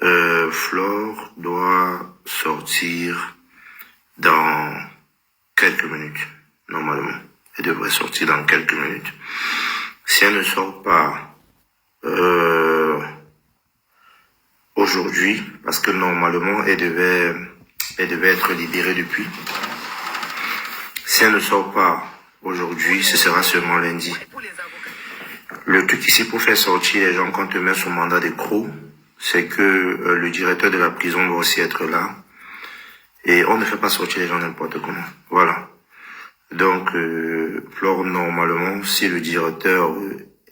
Flore doit sortir dans quelques minutes, normalement. Elle devrait sortir dans quelques minutes. Si elle ne sort pas aujourd'hui, parce que normalement elle devait être libérée depuis. Si elle ne sort pas aujourd'hui, ce sera seulement lundi. Le truc ici pour faire sortir les gens quand on te met sous mandat d'écrou, c'est que le directeur de la prison doit aussi être là. Et on ne fait pas sortir les gens n'importe comment. Voilà. Donc, Flore, normalement, si le directeur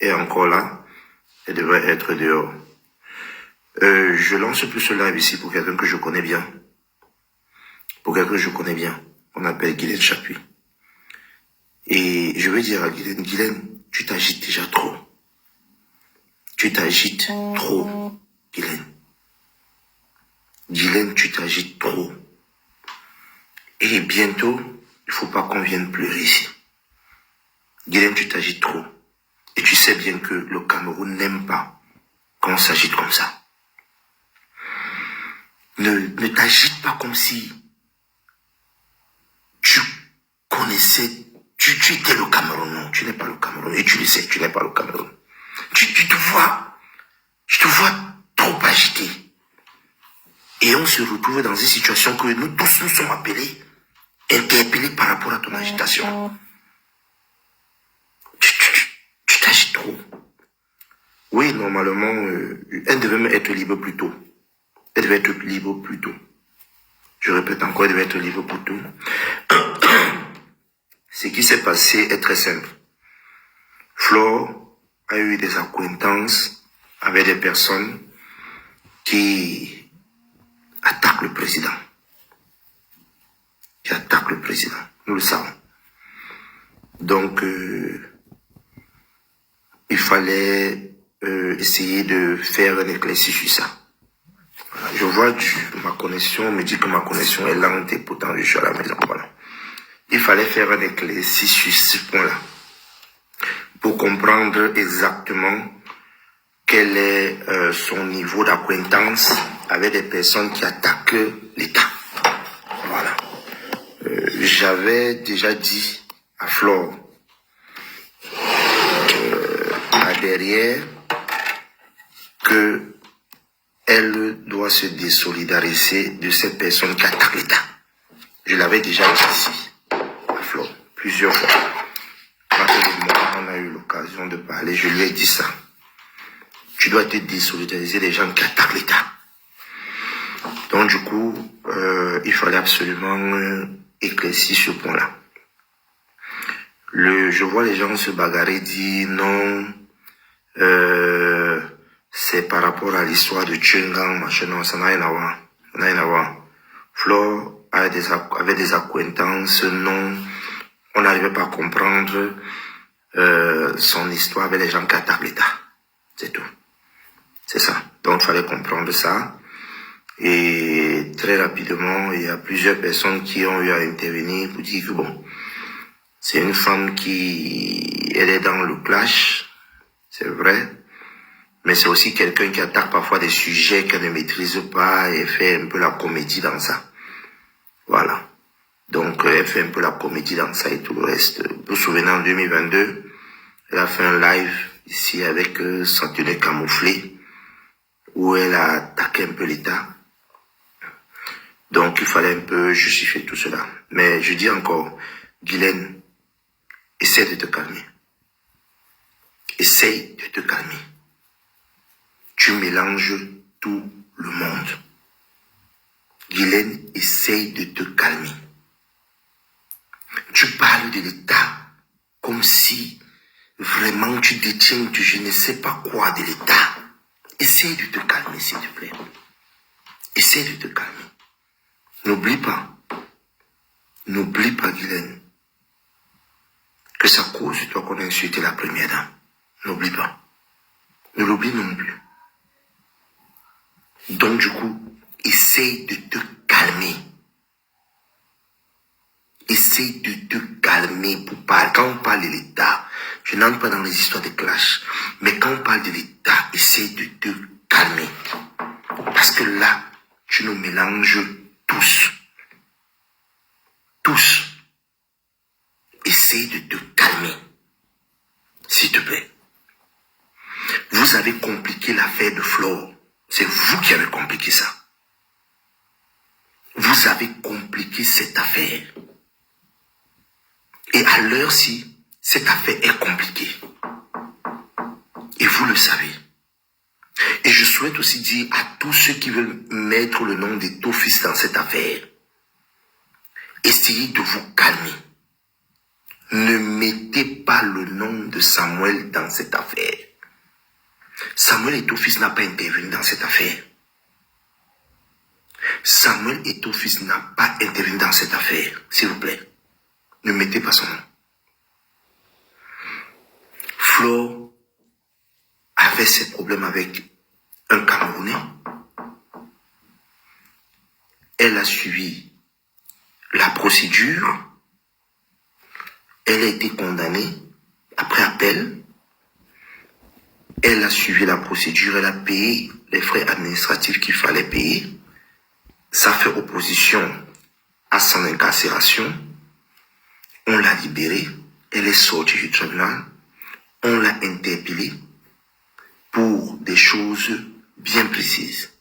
est encore là, elle devrait être dehors. Je lance plus ce live ici pour quelqu'un que je connais bien. Pour quelqu'un que je connais bien. On appelle Guylaine Chapuis. Et je veux dire à Guylaine, Guylaine, tu t'agites déjà trop. Tu t'agites trop, Guylaine. Guylaine, tu t'agites trop. Et bientôt, il faut pas qu'on vienne pleurer ici. Guylaine, tu t'agites trop. Et tu sais bien que le Cameroun n'aime pas quand on s'agite comme ça. Ne t'agite pas comme si tu connaissais, tu étais le Cameroun. Non, tu n'es pas le Cameroun. Et tu le sais, tu n'es pas le Cameroun. Je te vois trop agité. Et on se retrouve dans une situation que nous tous nous sommes interpellés par rapport à ton agitation. Tu t'agites trop. Oui, normalement, elle devait même être libre plus tôt. Elle devait être libre plus tôt. Je répète encore, elle devait être libre plus tôt. Ce qui s'est passé est très simple. Flore a eu des acquaintances avec des personnes qui attaquent le président. Qui attaquent le président. Nous le savons. Donc, il fallait essayer de faire un éclairci sur ça. Voilà. Je vois ma connexion, on me dit que ma connexion est lente et pourtant je suis à la maison. Voilà. Il fallait faire un éclairci sur ce point-là pour comprendre exactement quel est son niveau d'acquaintance avec des personnes qui attaquent l'État. Voilà. J'avais déjà dit à Flore, à derrière, que elle doit se désolidariser de ces personnes qui attaquent l'État. Je l'avais déjà dit ici, à Flore, plusieurs fois. Quand on a eu l'occasion de parler, je lui ai dit ça. Tu dois te désolidariser des gens qui attaquent l'État. Donc du coup, il fallait absolument éclaircir ce point-là. Je vois les gens se bagarrer, dire non, c'est par rapport à l'histoire de Tchungang, machin, non, ça n'a rien à voir. Ça n'a rien à voir. Flore avait des acquaintances, non, on n'arrivait pas à comprendre son histoire avec les gens qui attaquent l'État. C'est tout. C'est ça. Donc, il fallait comprendre ça. Et très rapidement, il y a plusieurs personnes qui ont eu à intervenir pour dire que bon, c'est une femme elle est dans le clash, c'est vrai, mais c'est aussi quelqu'un qui attaque parfois des sujets qu'elle ne maîtrise pas et fait un peu la comédie dans ça. Voilà. Donc, elle fait un peu la comédie dans ça et tout le reste. Vous vous souvenez, en 2022, elle a fait un live ici avec sa tenue camouflée, où elle a attaqué un peu l'État. Donc, il fallait un peu justifier tout cela. Mais je dis encore, Guylaine, essaie de te calmer. Essaye de te calmer. Tu mélanges tout le monde. Guylaine, essaye de te calmer. Tu parles de l'État comme si vraiment tu détiens je ne sais pas quoi de l'État. Essaye de te calmer, s'il te plaît. Essaye de te calmer. N'oublie pas, Guylaine, que ça cause toi qu'on a insulté la première dame. N'oublie pas. Ne l'oublie non plus. Donc du coup, essaye de te calmer. Essaye de te calmer pour parler. Quand on parle de l'État, je n'entre pas dans les histoires de clash, mais quand on parle de l'État, essaye de te calmer. Parce que tu nous mélanges tous. Tous. Essaye de te calmer. S'il te plaît. Vous avez compliqué l'affaire de Flore. C'est vous qui avez compliqué ça. Vous avez compliqué cette affaire. Et à l'heure-ci, cette affaire est compliquée. Et vous le savez. Et je souhaite aussi dire à tous ceux qui veulent mettre le nom des Tofis dans cette affaire, essayez de vous calmer. Ne mettez pas le nom de Samuel dans cette affaire. Samuel Eto'o-Fils n'a pas intervenu dans cette affaire. Samuel Eto'o-Fils n'a pas intervenu dans cette affaire. S'il vous plaît, ne mettez pas son nom. Flore avait ses problèmes avec un Camerounais. Elle a suivi la procédure. Elle a été condamnée après appel. Elle a suivi la procédure. Elle a payé les frais administratifs qu'il fallait payer. Ça fait opposition à son incarcération. On l'a libérée. Elle est sortie du tribunal. On l'a interpellée pour des choses bien précises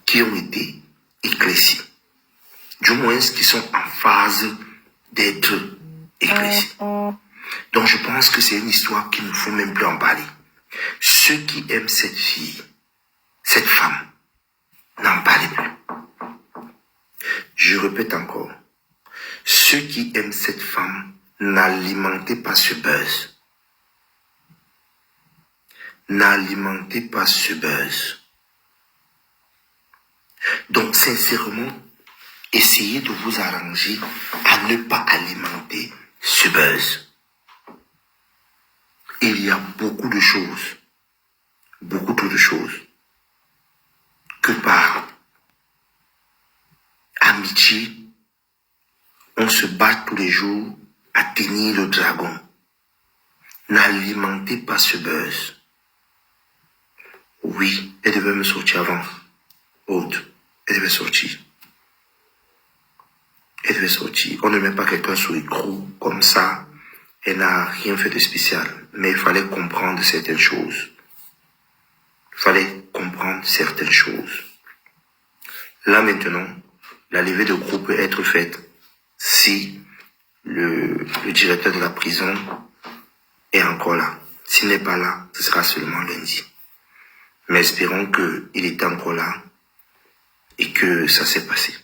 qui ont été éclaircies. Du moins, qui sont en phase d'être éclaircies. Donc, je pense que c'est une histoire qu'il ne faut même plus en parler. Ceux qui aiment cette fille, cette femme, n'en parlez plus. Je répète encore. Ceux qui aiment cette femme, n'alimentez pas ce buzz. N'alimentez pas ce buzz. Donc, sincèrement, essayez de vous arranger à ne pas alimenter ce buzz. Il y a beaucoup de choses, beaucoup trop de choses, que par amitié, on se bat tous les jours à tenir le dragon. N'alimentez pas ce buzz. Oui, elle devait me sortir avant. Aude, elle devait sortir. Elle devait sortir. On ne met pas quelqu'un sur l'écrou comme ça. Elle n'a rien fait de spécial. Mais il fallait comprendre certaines choses. Il fallait comprendre certaines choses. Là maintenant, la levée de groupe peut être faite si le directeur de la prison est encore là. S'il n'est pas là, ce sera seulement lundi. Mais espérons qu'il était encore là et que ça s'est passé.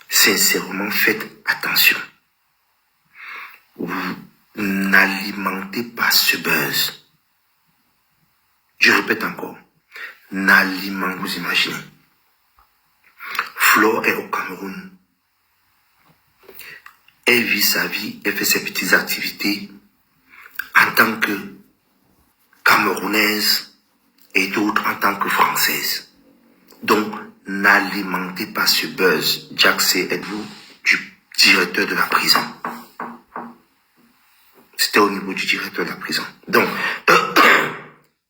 Sincèrement, faites attention. Vous n'alimentez pas ce buzz. Je répète encore. N'alimentez, vous imaginez. Flore est au Cameroun. Elle vit sa vie, elle fait ses petites activités en tant que Camerounaise et d'autres en tant que Française. Donc, n'alimentez pas ce buzz. Jack, êtes-vous du directeur de la prison? C'était au niveau du directeur de la prison. Donc,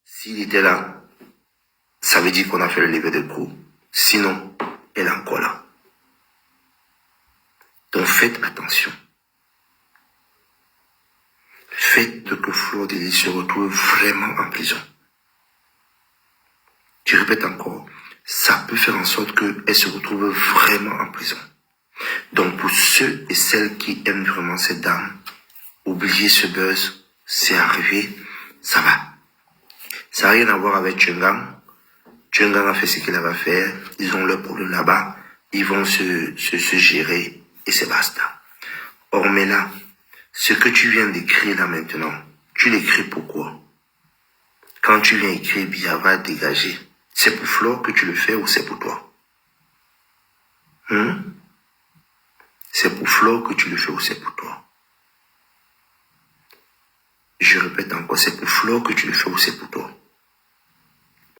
s'il était là, ça veut dire qu'on a fait le lever de groupe. Sinon, elle est encore là. Donc, faites attention. Faites que Flore Delis se retrouve vraiment en prison. Je répète encore, ça peut faire en sorte qu'elle se retrouve vraiment en prison. Donc, pour ceux et celles qui aiment vraiment cette dame, oubliez ce buzz, c'est arrivé, ça va. Ça n'a rien à voir avec Tchengang. Tchengang a fait ce qu'il avait à faire, ils ont leur problème là-bas, ils vont se gérer et c'est basta. Or, mais là, ce que tu viens d'écrire là maintenant, tu l'écris pourquoi? Quand tu viens écrire Biava dégagé, c'est pour Flore que tu le fais ou c'est pour toi? C'est pour Flore que tu le fais ou c'est pour toi? Je répète encore, c'est pour Flore que tu le fais ou c'est pour toi?